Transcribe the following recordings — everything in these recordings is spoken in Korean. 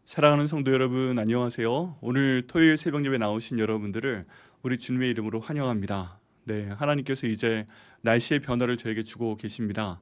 사랑하는 성도 여러분, 안녕하세요. 오늘 토요일 새벽 예배 나오신 여러분들을 우리 주님의 이름으로 환영합니다. 네, 하나님께서 이제 날씨의 변화를 저에게 주고 계십니다.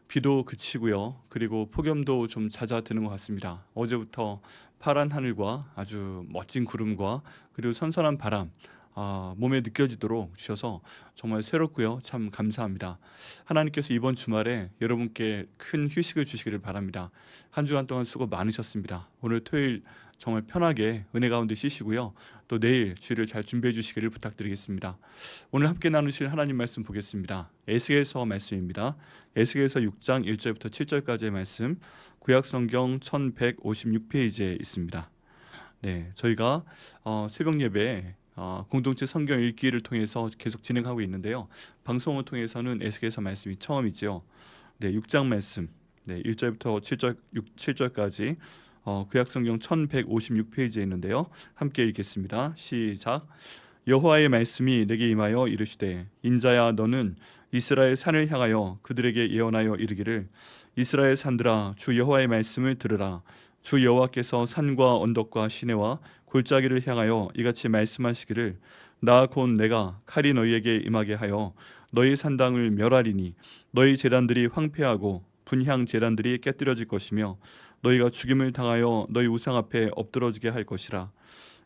비도 그치고요. 그리고 폭염도 좀 잦아드는 것 같습니다. 어제부터 파란 하늘과 아주 멋진 구름과 그리고 선선한 바람, 몸에 느껴지도록 주셔서 정말 새롭고요. 참 감사합니다. 하나님께서 이번 주말에 여러분께 큰 휴식을 주시기를 바랍니다. 한 주간 동안 수고 많으셨습니다. 오늘 토요일 정말 편하게 은혜 가운데 쉬시고요. 또 내일 주일을 잘 준비해 주시기를 부탁드리겠습니다. 오늘 함께 나누실 하나님 말씀 보겠습니다. 에스겔서 말씀입니다. 에스겔서 6장 1절부터 7절까지의 말씀, 구약 성경 1156페이지에 있습니다. 네, 저희가 새벽 예배 공동체 성경 읽기를 통해서 계속 진행하고 있는데요. 방송을 통해서는 에스겔서 말씀이 처음이지요. 네, 6장 말씀. 네, 1절부터 7절까지 구약 성경 1156페이지에 있는데요. 함께 읽겠습니다. 시작. 여호와의 말씀이 내게 임하여 이르시되 인자야 너는 이스라엘 산을 향하여 그들에게 예언하여 이르기를 이스라엘 산들아 주 여호와의 말씀을 들으라. 주 여호와께서 산과 언덕과 시내와 골짜기를 향하여 이같이 말씀하시기를 나 곧 내가 칼이 너희에게 임하게 하여 너희 산당을 멸하리니 너희 제단들이 황폐하고 분향 제단들이 깨뜨려질 것이며 너희가 죽임을 당하여 너희 우상 앞에 엎드러지게 할 것이라.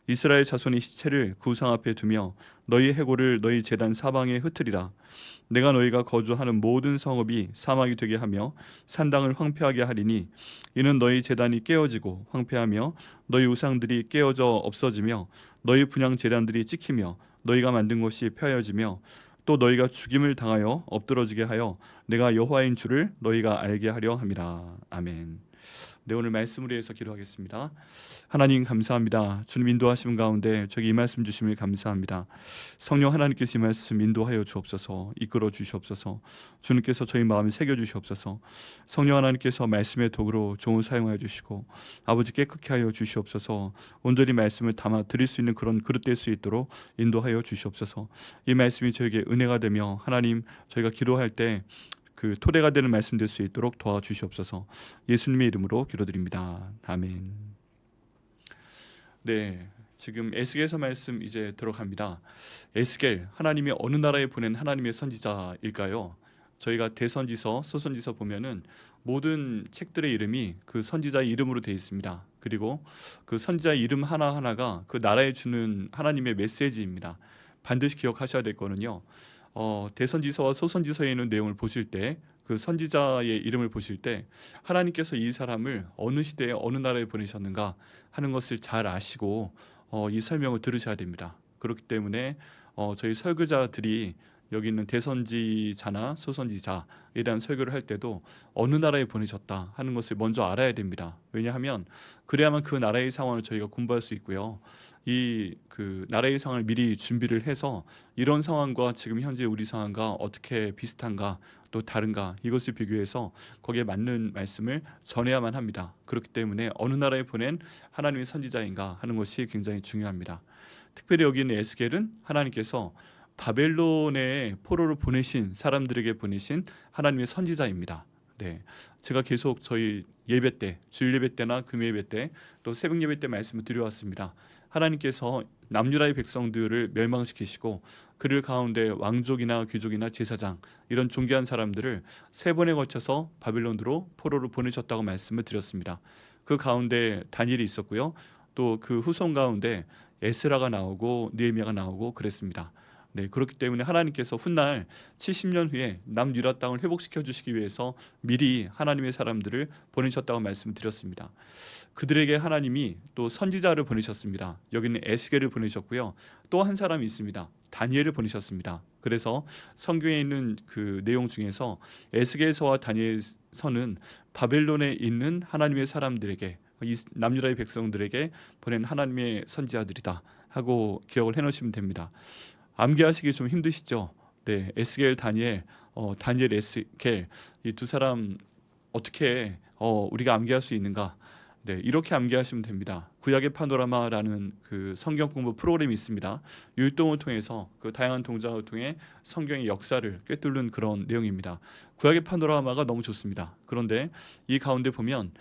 이스라엘 자손이 시체를 그 우상 앞에 두며 너희 해골을 너희 제단 사방에 흩으리라. 내가 너희가 거주하는 모든 성읍이 사막이 되게 하며 산당을 황폐하게 하리니 이는 너희 제단이 깨어지고 황폐하며 너희 우상들이 깨어져 없어지며 너희 분향 제단들이 찍히며 너희가 만든 것이 펴여지며 또 너희가 죽임을 당하여 엎드러지게 하여 내가 여호와인 줄을 너희가 알게 하려 함이라. 아멘. 네, 오늘 말씀을 위해서 기도하겠습니다. 하나님 감사합니다. 주님 인도하시는 가운데 저기 이 말씀 주심을 감사합니다. 성령 하나님께서 이 말씀 인도하여 주옵소서, 이끌어 주시옵소서. 주님께서 저희 마음에 새겨 주시옵소서. 성령 하나님께서 말씀의 도구로 종을 사용하여 주시고 아버지 깨끗게 하여 주시옵소서. 온전히 말씀을 담아 드릴 수 있는 그런 그릇 될 수 있도록 인도하여 주시옵소서. 이 말씀이 저에게 은혜가 되며 하나님 저희가 기도할 때 그 토대가 되는 말씀 될 수 있도록 도와주시옵소서. 예수님의 이름으로 기도드립니다. 아멘. 네, 지금 에스겔서 말씀 이제 들어갑니다. 에스겔, 하나님이 어느 나라에 보낸 하나님의 선지자일까요? 저희가 대선지서, 소선지서 보면은 모든 책들의 이름이 그 선지자의 이름으로 되어 있습니다. 그리고 그 선지자의 이름 하나하나가 그 나라에 주는 하나님의 메시지입니다. 반드시 기억하셔야 될 거는요. 대선지서와 소선지서에 있는 내용을 보실 때 그 선지자의 이름을 보실 때 하나님께서 이 사람을 어느 시대에 어느 나라에 보내셨는가 하는 것을 잘 아시고 이 설명을 들으셔야 됩니다. 그렇기 때문에 저희 설교자들이 여기 있는 대선지자나 소선지자에 대한 설교를 할 때도 어느 나라에 보내셨다 하는 것을 먼저 알아야 됩니다. 왜냐하면 그래야만 그 나라의 상황을 저희가 공부할 수 있고요. 이 그 나라의 상황을 미리 준비를 해서 이런 상황과 지금 현재 우리 상황과 어떻게 비슷한가 또 다른가 이것을 비교해서 거기에 맞는 말씀을 전해야만 합니다. 그렇기 때문에 어느 나라에 보낸 하나님의 선지자인가 하는 것이 굉장히 중요합니다. 특별히 여기 있는 에스겔은 하나님께서 바벨론의 포로로 보내신 사람들에게 보내신 하나님의 선지자입니다. 네, 제가 계속 저희 예배 때, 주일 예배 때나 금요 예배 때, 또 새벽 예배 때 말씀을 드려왔습니다. 하나님께서 남유다의 백성들을 멸망시키시고 그들 가운데 왕족이나 귀족이나 제사장 이런 존귀한 사람들을 세 번에 걸쳐서 바벨론으로 포로로 보내셨다고 말씀을 드렸습니다. 그 가운데 다니엘이 있었고요. 또 그 후손 가운데 에스라가 나오고 느헤미야가 나오고 그랬습니다. 네, 그렇기 때문에 하나님께서 훗날 70년 후에 남유다 땅을 회복시켜 주시기 위해서 미리 하나님의 사람들을 보내셨다고 말씀드렸습니다. 그들에게 하나님이 또 선지자를 보내셨습니다. 여기는 에스겔을 보내셨고요. 또 한 사람이 있습니다. 다니엘을 보내셨습니다. 그래서 성경에 있는 그 내용 중에서 에스겔서와 다니엘서는 바벨론에 있는 하나님의 사람들에게 이 남유다의 백성들에게 보낸 하나님의 선지자들이다 하고 기억을 해놓으시면 됩니다. 암기하시기 좀 힘드시죠? 네, 에스겔, 다니엘, 다니엘, 에스겔 이 두 사람 어떻게 우리가 암기할 수 있는가? 네, 이렇게 암기하시면 됩니다. 구약의 파노라마라는 그 성경 공부 프로그램이 있습니다. 율동을 통해서 그 다양한 동작을 통해 성경의 역사를 꿰뚫는 그런 내용입니다. 구약의 파노라마가 너무 좋습니다. 그런데 이 가운데 보면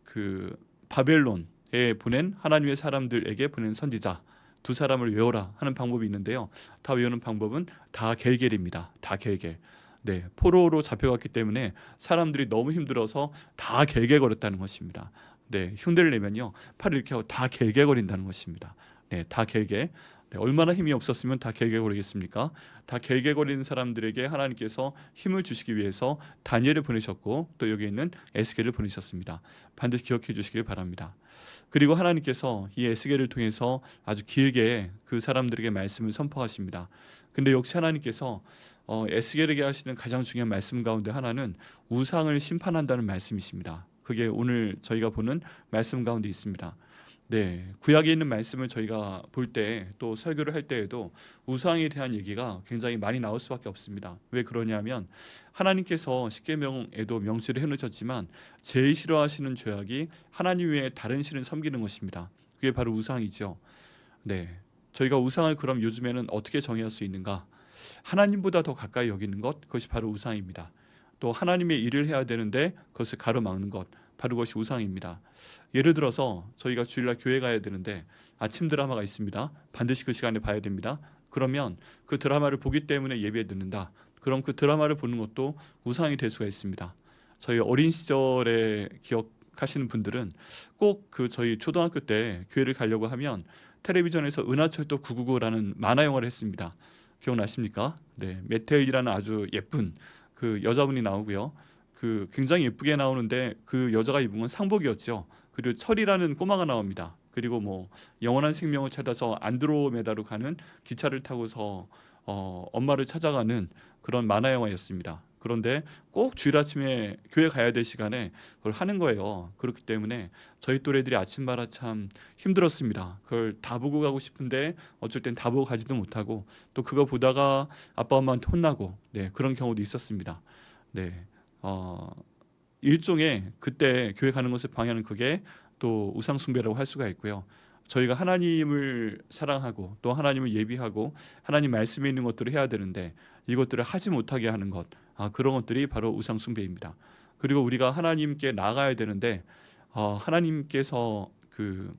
그 바벨론에 보낸 하나님의 사람들에게 보낸 선지자 두 사람을 외워라 하는 방법이 있는데요. 다 외우는 방법은 다 겔겔입니다. 다 겔겔. 네, 포로로 잡혀갔기 때문에 사람들이 너무 힘들어서 다 겔겔거렸다는 것입니다. 네, 흉내를 내면요, 팔을 이렇게 하고 다 겔겔거린다는 것입니다. 네, 다 겔겔. 네, 얼마나 힘이 없었으면 다 겔겔거리겠습니까? 다 겔겔거리는 사람들에게 하나님께서 힘을 주시기 위해서 다니엘을 보내셨고 또 여기 있는 에스겔을 보내셨습니다. 반드시 기억해 주시길 바랍니다. 그리고 하나님께서 이 에스겔을 통해서 아주 길게 그 사람들에게 말씀을 선포하십니다. 근데 역시 하나님께서 에스겔에게 하시는 가장 중요한 말씀 가운데 하나는 우상을 심판한다는 말씀이십니다. 그게 오늘 저희가 보는 말씀 가운데 있습니다. 네, 구약에 있는 말씀을 저희가 볼 때 또 설교를 할 때에도 우상에 대한 얘기가 굉장히 많이 나올 수밖에 없습니다. 왜 그러냐면 하나님께서 십계명에도 명시를 해놓으셨지만 제일 싫어하시는 죄악이 하나님 외에 다른 신을 섬기는 것입니다. 그게 바로 우상이죠. 네, 저희가 우상을 그럼 요즘에는 어떻게 정의할 수 있는가? 하나님보다 더 가까이 여기는 것, 그것이 바로 우상입니다. 또 하나님의 일을 해야 되는데 그것을 가로막는 것, 바로 그것이 우상입니다. 예를 들어서 저희가 주일날 교회 가야 되는데 아침 드라마가 있습니다. 반드시 그 시간에 봐야 됩니다. 그러면 그 드라마를 보기 때문에 예배에 늦는다. 그럼 그 드라마를 보는 것도 우상이 될 수가 있습니다. 저희 어린 시절에 기억하시는 분들은 꼭 그 저희 초등학교 때 교회를 가려고 하면 텔레비전에서 은하철도 999라는 만화 영화를 했습니다. 기억나십니까? 네, 메텔이라는 아주 예쁜 그 여자분이 나오고요. 그 굉장히 예쁘게 나오는데 그 여자가 입은 건 상복이었죠. 그리고 철이라는 꼬마가 나옵니다. 그리고 뭐 영원한 생명을 찾아서 안드로메다로 가는 기차를 타고서 엄마를 찾아가는 그런 만화 영화였습니다. 그런데 꼭 주일 아침에 교회 가야 될 시간에 그걸 하는 거예요. 그렇기 때문에 저희 또래들이 아침마다 참 힘들었습니다. 그걸 다 보고 가고 싶은데 어쩔 땐 다 보고 가지도 못하고 또 그거 보다가 아빠 엄마한테 혼나고, 네, 그런 경우도 있었습니다. 네, 일종의 그때 교회 가는 것을 방해하는 그게 또 우상 숭배라고 할 수가 있고요. 저희가 하나님을 사랑하고 또 하나님을 예비하고 하나님 말씀에 있는 것들을 해야 되는데 이것들을 하지 못하게 하는 것, 그런 것들이 바로 우상 숭배입니다. 그리고 우리가 하나님께 나아가야 되는데 하나님께서 그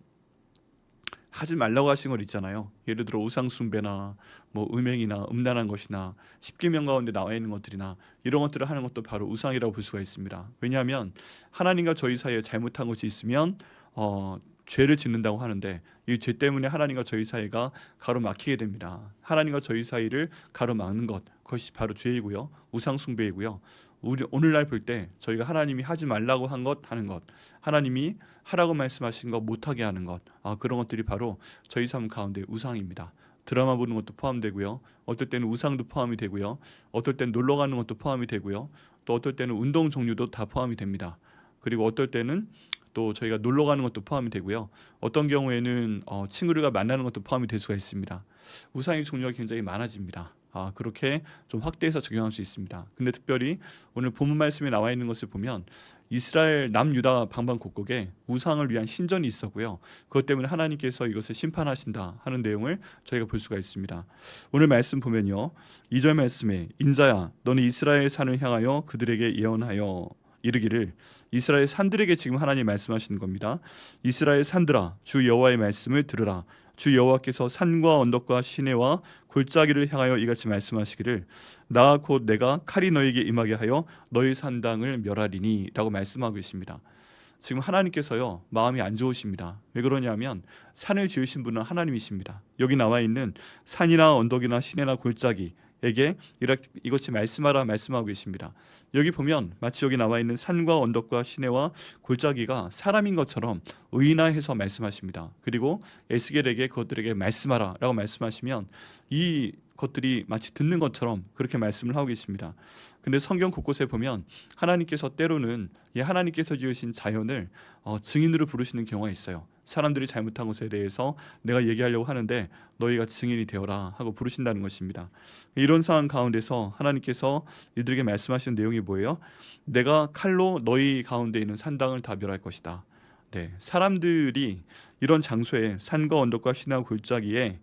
하지 말라고 하신 것 있잖아요. 예를 들어 우상 숭배나 뭐 음행이나 음란한 것이나 십계명 가운데 나와 있는 것들이나 이런 것들을 하는 것도 바로 우상이라고 볼 수가 있습니다. 왜냐하면 하나님과 저희 사이에 잘못한 것이 있으면 죄를 짓는다고 하는데 이 죄 때문에 하나님과 저희 사이가 가로막히게 됩니다. 하나님과 저희 사이를 가로막는 것, 그것이 바로 죄이고요, 우상 숭배이고요. 우리 오늘날 볼 때 저희가 하나님이 하지 말라고 한 것 하는 것, 하나님이 하라고 말씀하신 것 못하게 하는 것, 그런 것들이 바로 저희 삶 가운데 우상입니다. 드라마 보는 것도 포함되고요, 어떨 때는 우상도 포함이 되고요, 어떨 때는 놀러 가는 것도 포함이 되고요, 또 어떨 때는 운동 종류도 다 포함이 됩니다. 그리고 어떨 때는 또 저희가 놀러 가는 것도 포함이 되고요, 어떤 경우에는 친구들과 만나는 것도 포함이 될 수가 있습니다. 우상의 종류가 굉장히 많아집니다. 그렇게 좀 확대해서 적용할 수 있습니다. 근데 특별히 오늘 본문 말씀에 나와 있는 것을 보면 이스라엘 남유다 방방곡곡에 우상을 위한 신전이 있었고요, 그것 때문에 하나님께서 이것을 심판하신다 하는 내용을 저희가 볼 수가 있습니다. 오늘 말씀 보면요, 2절 말씀에 인자야 너는 이스라엘 산을 향하여 그들에게 예언하여 이르기를, 이스라엘 산들에게 지금 하나님 말씀하시는 겁니다. 이스라엘 산들아 주 여호와의 말씀을 들으라. 주 여호와께서 산과 언덕과 시내와 골짜기를 향하여 이같이 말씀하시기를, 나 곧 내가 칼이 너에게 임하게 하여 너희 산당을 멸하리니 라고 말씀하고 계십니다. 지금 하나님께서요 마음이 안 좋으십니다. 왜 그러냐면 산을 지으신 분은 하나님이십니다. 여기 나와 있는 산이나 언덕이나 시내나 골짜기에게 이것이 말씀하라 말씀하고 계십니다. 여기 보면 마치 여기 나와 있는 산과 언덕과 시내와 골짜기가 사람인 것처럼 의인화해서 말씀하십니다. 그리고 에스겔에게 그것들에게 말씀하라 라고 말씀하시면 이 것들이 마치 듣는 것처럼 그렇게 말씀을 하고 계십니다. 근데 성경 곳곳에 보면 하나님께서 때로는 하나님께서 지으신 자연을 증인으로 부르시는 경우가 있어요. 사람들이 잘못한 것에 대해서 내가 얘기하려고 하는데 너희가 증인이 되어라 하고 부르신다는 것입니다. 이런 상황 가운데서 하나님께서 이들에게 말씀하시는 내용이 뭐예요? 내가 칼로 너희 가운데 있는 산당을 다 멸할 것이다. 네, 사람들이 이런 장소에 산과 언덕과 시나 골짜기에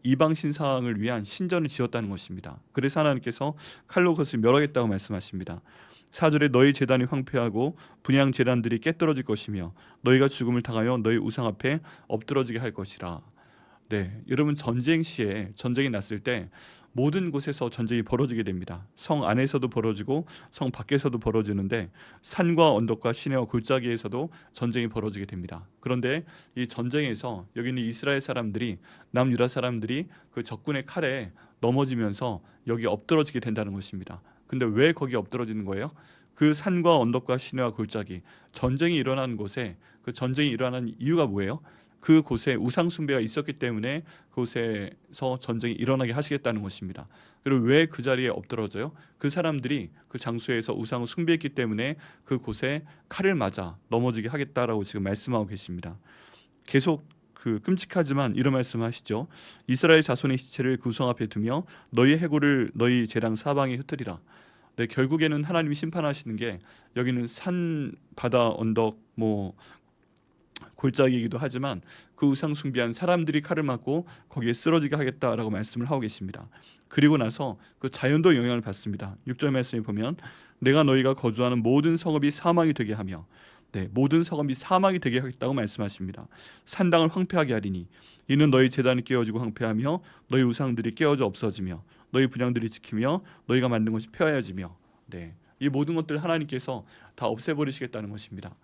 이방 신상을 위한 신전을 지었다는 것입니다. 그래서 하나님께서 칼로 그것을 멸하겠다고 말씀하십니다. 4절에 너희 제단이 황폐하고 분향 제단들이 깨떨어질 것이며 너희가 죽음을 당하여 너희 우상 앞에 엎드러지게 할 것이라. 네, 여러분 전쟁 시에 전쟁이 났을 때 모든 곳에서 전쟁이 벌어지게 됩니다. 성 안에서도 벌어지고 성 밖에서도 벌어지는데 산과 언덕과 시내와 골짜기에서도 전쟁이 벌어지게 됩니다. 그런데 이 전쟁에서 여기 있는 이스라엘 사람들이 남유다 사람들이 그 적군의 칼에 넘어지면서 여기 엎드러지게 된다는 것입니다. 근데 왜 거기 엎드러지는 거예요? 그 산과 언덕과 시내와 골짜기 전쟁이 일어나는 곳에 그 전쟁이 일어나는 이유가 뭐예요? 그 곳에 우상 숭배가 있었기 때문에 그곳에서 전쟁이 일어나게 하시겠다는 것입니다. 그리고 왜 그 자리에 엎드러져요? 그 사람들이 그 장소에서 우상을 숭배했기 때문에 그 곳에 칼을 맞아 넘어지게 하겠다라고 지금 말씀하고 계십니다. 계속 그 끔찍하지만 이런 말씀하시죠. 이스라엘 자손의 시체를 그 우상 앞에 두며 너희 해골을 너희 제랑 사방에 흩으리라. 네, 결국에는 하나님이 심판하시는 게 여기는 산, 바다, 언덕, 골짜기이기도 하지만 그 우상 숭배한 사람들이 칼을 맞고 거기에 쓰러지게 하겠다라고 말씀을 하고 계십니다. 그리고 나서 그 자연도 영향을 받습니다. 6절 말씀에 보면 내가 너희가 거주하는 모든 성읍이 사망이 되게 하며 네, 모든 성읍이 사망이 되게 하겠다고 말씀하십니다. 산당을 황폐하게 하리니 이는 너희 제단이 깨어지고 황폐하며 너희 우상들이 깨어져 없어지며 너희 분향들이 지키며 너희가 만든 것이 폐하여지며 네, 이 모든 것들 하나님께서 다 없애버리시겠다는 것입니다.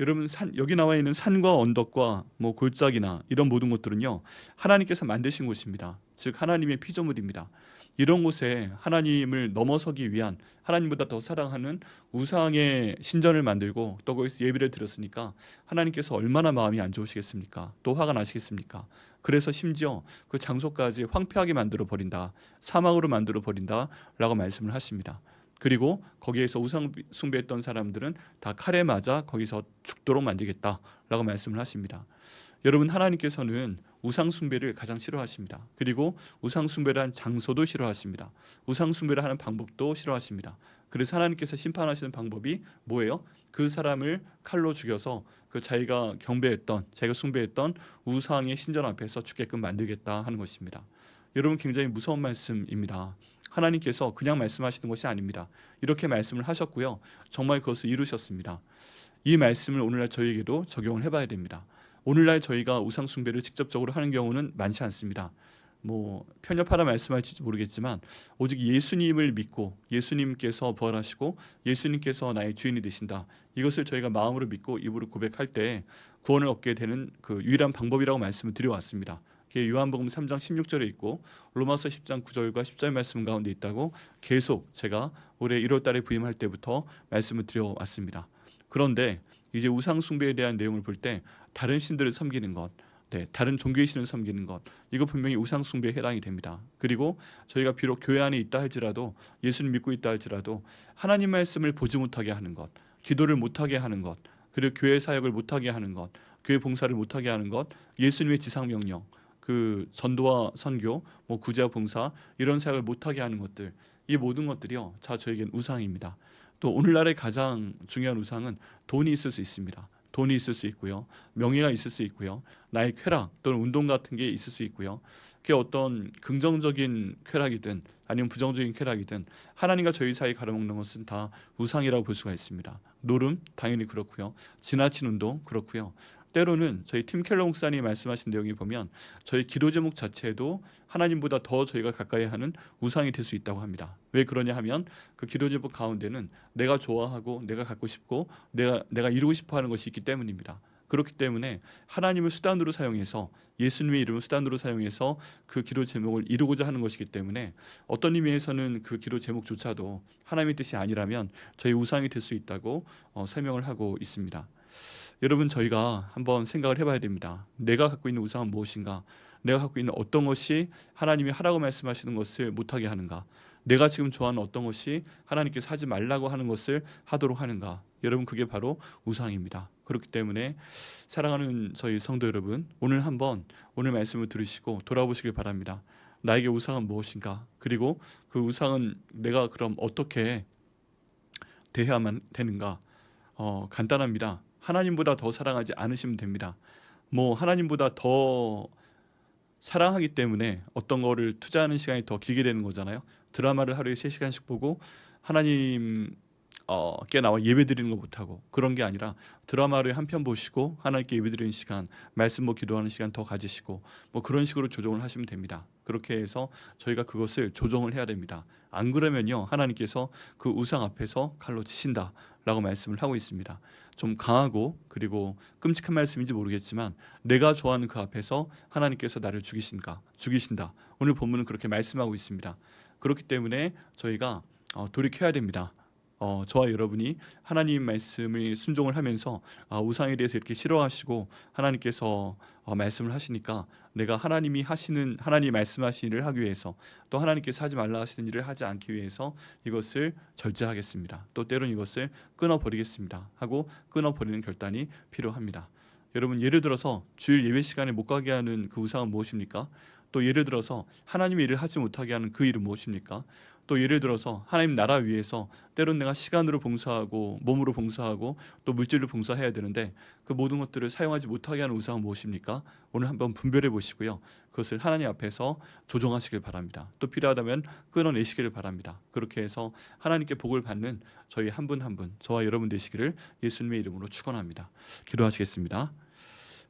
여러분 여기 나와 있는 산과 언덕과 골짜기나 이런 모든 것들은요 하나님께서 만드신 곳입니다. 즉 하나님의 피조물입니다. 이런 곳에 하나님을 넘어서기 위한 하나님보다 더 사랑하는 우상의 신전을 만들고 또 거기서 예배를 드렸으니까 하나님께서 얼마나 마음이 안 좋으시겠습니까? 또 화가 나시겠습니까? 그래서 심지어 그 장소까지 황폐하게 만들어 버린다, 사막으로 만들어 버린다라고 말씀을 하십니다. 그리고 거기에서 우상 숭배했던 사람들은 다 칼에 맞아 거기서 죽도록 만들겠다라고 말씀을 하십니다. 여러분 하나님께서는 우상 숭배를 가장 싫어하십니다. 그리고 우상 숭배를 한 장소도 싫어하십니다. 우상 숭배를 하는 방법도 싫어하십니다. 그래서 하나님께서 심판하시는 방법이 뭐예요? 그 사람을 칼로 죽여서 그 자기가 경배했던, 자기가 숭배했던 우상의 신전 앞에서 죽게끔 만들겠다 하는 것입니다. 여러분 굉장히 무서운 말씀입니다. 하나님께서 그냥 말씀하시는 것이 아닙니다. 이렇게 말씀을 하셨고요. 정말 그것을 이루셨습니다. 이 말씀을 오늘날 저희에게도 적용을 해봐야 됩니다. 오늘날 저희가 우상 숭배를 직접적으로 하는 경우는 많지 않습니다. 편협하다 말씀할지 모르겠지만 오직 예수님을 믿고 예수님께서 부활하시고 예수님께서 나의 주인이 되신다. 이것을 저희가 마음으로 믿고 입으로 고백할 때 구원을 얻게 되는 그 유일한 방법이라고 말씀을 드려왔습니다. 그게 요한복음 3장 16절에 있고 로마서 10장 9절과 10절 말씀 가운데 있다고 계속 제가 올해 1월 달에 부임할 때부터 말씀을 드려왔습니다. 그런데 이제 우상 숭배에 대한 내용을 볼 때 다른 신들을 섬기는 것, 다른 종교의 신을 섬기는 것, 이거 분명히 우상 숭배에 해당이 됩니다. 그리고 저희가 비록 교회 안에 있다 할지라도 예수를 믿고 있다 할지라도 하나님 말씀을 보지 못하게 하는 것, 기도를 못하게 하는 것, 그리고 교회 사역을 못하게 하는 것, 교회 봉사를 못하게 하는 것, 예수님의 지상명령, 그 전도와 선교, 구제와 봉사 이런 사역을 못하게 하는 것들, 이 모든 것들이요 저에겐 우상입니다. 또 오늘날의 가장 중요한 우상은 돈이 있을 수 있습니다. 돈이 있을 수 있고요, 명예가 있을 수 있고요, 나의 쾌락 또는 운동 같은 게 있을 수 있고요. 그게 어떤 긍정적인 쾌락이든 아니면 부정적인 쾌락이든 하나님과 저희 사이 가려먹는 것은 다 우상이라고 볼 수가 있습니다. 노름 당연히 그렇고요, 지나친 운동 그렇고요. 때로는 저희 팀 켈러 목사님이 말씀하신 내용이 보면 저희 기도 제목 자체도 하나님보다 더 저희가 가까이 하는 우상이 될 수 있다고 합니다. 왜 그러냐 하면 그 기도 제목 가운데는 내가 좋아하고 내가 갖고 싶고 내가 이루고 싶어 하는 것이 있기 때문입니다. 그렇기 때문에 하나님을 수단으로 사용해서 예수님의 이름을 수단으로 사용해서 그 기도 제목을 이루고자 하는 것이기 때문에 어떤 의미에서는 그 기도 제목조차도 하나님의 뜻이 아니라면 저희 우상이 될 수 있다고 설명을 하고 있습니다. 여러분 저희가 한번 생각을 해봐야 됩니다. 내가 갖고 있는 우상은 무엇인가? 내가 갖고 있는 어떤 것이 하나님이 하라고 말씀하시는 것을 못하게 하는가? 내가 지금 좋아하는 어떤 것이 하나님께서 하지 말라고 하는 것을 하도록 하는가? 여러분 그게 바로 우상입니다. 그렇기 때문에 사랑하는 저희 성도 여러분, 오늘 말씀을 들으시고 돌아보시길 바랍니다. 나에게 우상은 무엇인가? 그리고 그 우상은 내가 그럼 어떻게 대해야만 되는가? 간단합니다. 하나님보다 더 사랑하지 않으시면 됩니다. 하나님보다 더 사랑하기 때문에 어떤 거를 투자하는 시간이 더 길게 되는 거잖아요. 드라마를 하루에 3시간씩 보고 하나님 나와 예배드리는 거 못하고 그런 게 아니라 드라마를 한 편 보시고 하나님께 예배드리는 시간, 말씀 기도하는 시간 더 가지시고 그런 식으로 조정을 하시면 됩니다. 그렇게 해서 저희가 그것을 조정을 해야 됩니다. 안 그러면요 하나님께서 그 우상 앞에서 칼로 치신다라고 말씀을 하고 있습니다. 좀 강하고 그리고 끔찍한 말씀인지 모르겠지만 내가 좋아하는 그 앞에서 하나님께서 나를 죽이신다. 오늘 본문은 그렇게 말씀하고 있습니다. 그렇기 때문에 저희가 돌이켜야 됩니다. 저와 여러분이 하나님 말씀을 순종을 하면서 우상에 대해서 이렇게 싫어하시고 하나님께서 말씀을 하시니까 내가 하나님 말씀하신 일을 하기 위해서 또 하나님께서 하지 말라 하시는 일을 하지 않기 위해서 이것을 절제하겠습니다. 또 때로는 이것을 끊어버리겠습니다 하고 끊어버리는 결단이 필요합니다. 여러분 예를 들어서 주일 예배 시간에 못 가게 하는 그 우상은 무엇입니까? 또 예를 들어서 하나님의 일을 하지 못하게 하는 그 일은 무엇입니까? 또 예를 들어서 하나님 나라 위해서 때론 내가 시간으로 봉사하고 몸으로 봉사하고 또 물질로 봉사해야 되는데 그 모든 것들을 사용하지 못하게 하는 우상은 무엇입니까? 오늘 한번 분별해 보시고요. 그것을 하나님 앞에서 조정하시길 바랍니다. 또 필요하다면 끊어내시기를 바랍니다. 그렇게 해서 하나님께 복을 받는 저희 한 분 한 분, 저와 여러분 되시기를 예수님의 이름으로 축원합니다. 기도하시겠습니다.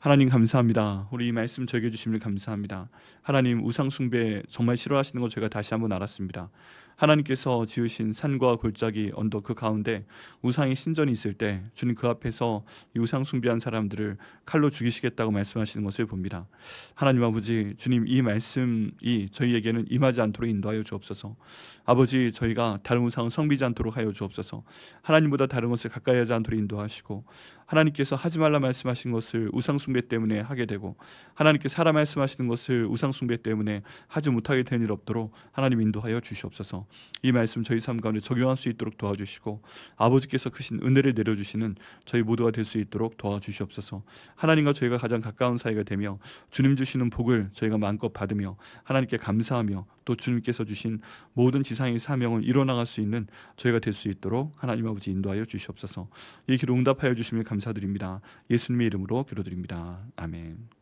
하나님 감사합니다. 우리 이 말씀 저에게 주심을 감사합니다. 하나님 우상 숭배 정말 싫어하시는 거 제가 다시 한번 알았습니다. 하나님께서 지으신 산과 골짜기 언덕 그 가운데 우상의 신전이 있을 때 주님 그 앞에서 이 우상 숭배한 사람들을 칼로 죽이시겠다고 말씀하시는 것을 봅니다. 하나님 아버지 주님 이 말씀이 저희에게는 임하지 않도록 인도하여 주옵소서. 아버지 저희가 다른 우상을 섬기지 않도록 하여 주옵소서. 하나님보다 다른 것을 가까이 하지 않도록 인도하시고 하나님께서 하지 말라 말씀하신 것을 우상 숭배 때문에 하게 되고 하나님께서 하라 말씀하시는 것을 우상 숭배 때문에 하지 못하게 된 일 없도록 하나님 인도하여 주시옵소서. 이 말씀 저희 삶 가운데 적용할 수 있도록 도와주시고 아버지께서 크신 은혜를 내려주시는 저희 모두가 될 수 있도록 도와주시옵소서. 하나님과 저희가 가장 가까운 사이가 되며 주님 주시는 복을 저희가 마음껏 받으며 하나님께 감사하며 또 주님께서 주신 모든 지상의 사명을 이뤄나갈 수 있는 저희가 될 수 있도록 하나님 아버지 인도하여 주시옵소서. 이 기도 응답하여 주심을 감사드립니다. 예수님의 이름으로 기도드립니다. 아멘.